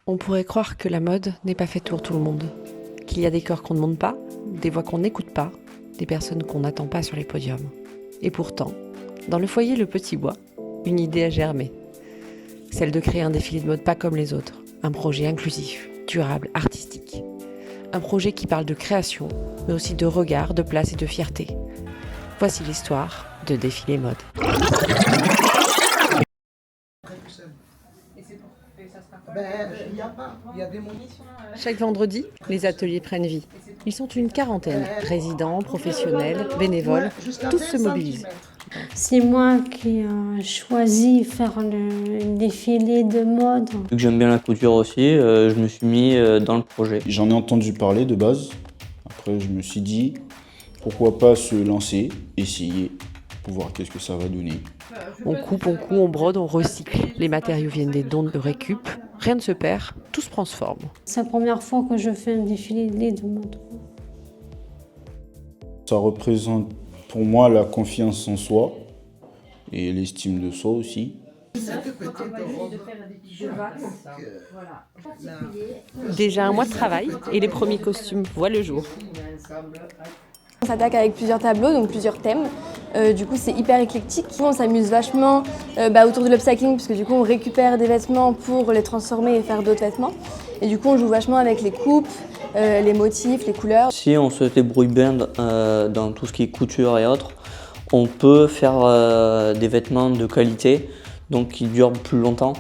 On pourrait croire que la mode n'est pas faite pour tout le monde, qu'il y a des corps qu'on ne monte pas, des voix qu'on n'écoute pas, des personnes qu'on n'attend pas sur les podiums. Et pourtant, dans le foyer Le Petit Bois, une idée a germé. Celle de créer un défilé de mode pas comme les autres, un projet inclusif, durable, artistique. Un projet qui parle de création, mais aussi de regard, de place et de fierté. Voici l'histoire de Défilé Mode. Chaque vendredi, les ateliers prennent vie. Ils sont une quarantaine, résidents, professionnels, bénévoles, tous se mobilisent. C'est moi qui ai choisi faire le défilé de mode. Vu que j'aime bien la couture aussi, je me suis mis dans le projet. J'en ai entendu parler de base. Après, je me suis dit, pourquoi pas se lancer, essayer, pour voir qu'est-ce que ça va donner. On coupe, on brode, on recycle. Les matériaux viennent des dons de récup. Rien ne se perd, tout se transforme. C'est la première fois que je fais un défilé de mode. Ça représente pour moi la confiance en soi et l'estime de soi aussi. Déjà un mois de travail et les premiers costumes voient le jour. On s'attaque avec plusieurs tableaux, donc plusieurs thèmes. Du coup, c'est hyper éclectique. On s'amuse vachement autour de l'upcycling, parce que du coup, on récupère des vêtements pour les transformer et faire d'autres vêtements. Et du coup, on joue vachement avec les coupes, les motifs, les couleurs. Si on se débrouille bien dans tout ce qui est couture et autres, on peut faire des vêtements de qualité, donc qui durent plus longtemps.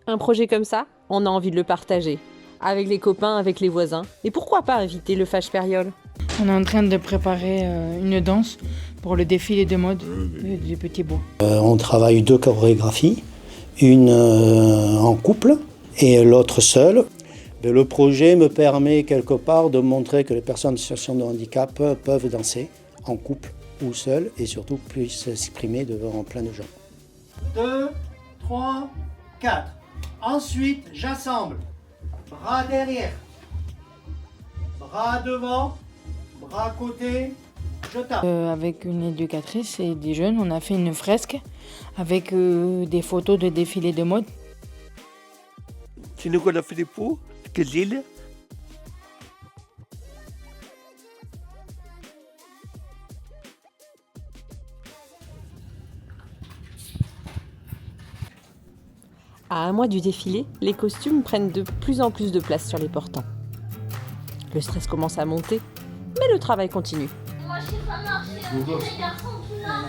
Un projet comme ça, on a envie de le partager. Avec les copains, avec les voisins. Et pourquoi pas éviter le fâche périole? On est en train de préparer une danse pour le défilé de mode du Petit Bois. On travaille 2 chorégraphies, une en couple et l'autre seule. Le projet me permet quelque part de montrer que les personnes en situation de handicap peuvent danser en couple ou seules et surtout puissent s'exprimer devant plein de gens. 2, 3, 4. Ensuite, j'assemble. Bras derrière. Bras devant. Bras côté. Je tape. Avec une éducatrice et des jeunes, on a fait une fresque avec des photos de défilés de mode. C'est nous qu'on a fait des pots, quelques îles. À un mois du défilé, les costumes prennent de plus en plus de place sur les portants. Le stress commence à monter, mais le travail continue. Moi, je sais pas marcher, les garçons tout là.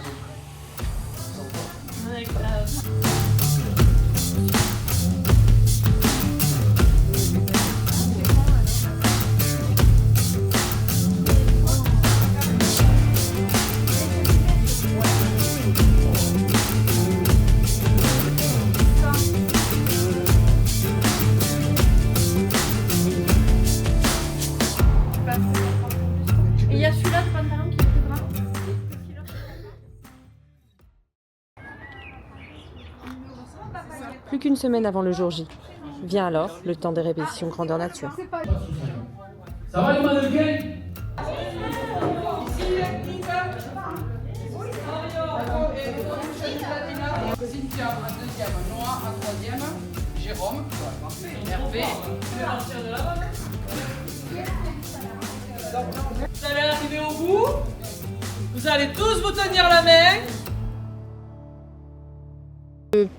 Et il y a celui-là de pantalon qui est plus grand. Plus qu'une semaine avant le jour J. Vient alors le temps des répétitions grandeur nature. Ça va les mannequins? Cynthia en deuxième, Noah en troisième, Jérôme, Hervé. Vous allez arriver au bout. Vous allez tous vous tenir la main.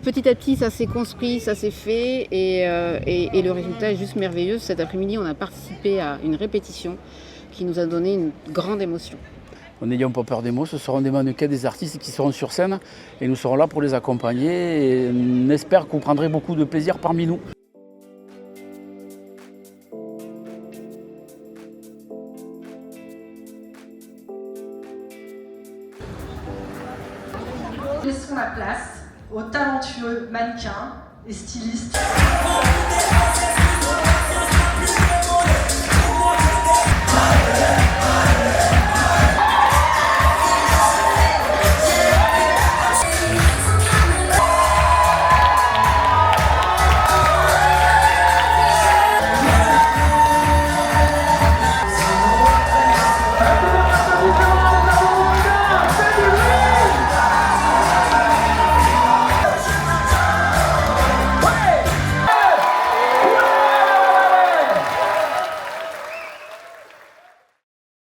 Petit à petit, ça s'est construit, ça s'est fait et le résultat est juste merveilleux. Cet après-midi, on a participé à une répétition qui nous a donné une grande émotion. N'ayons pas peur des mots, ce seront des mannequins, des artistes qui seront sur scène et nous serons là pour les accompagner et on espère que vous prendrez beaucoup de plaisir parmi nous. Laissons la place aux talentueux mannequins et stylistes.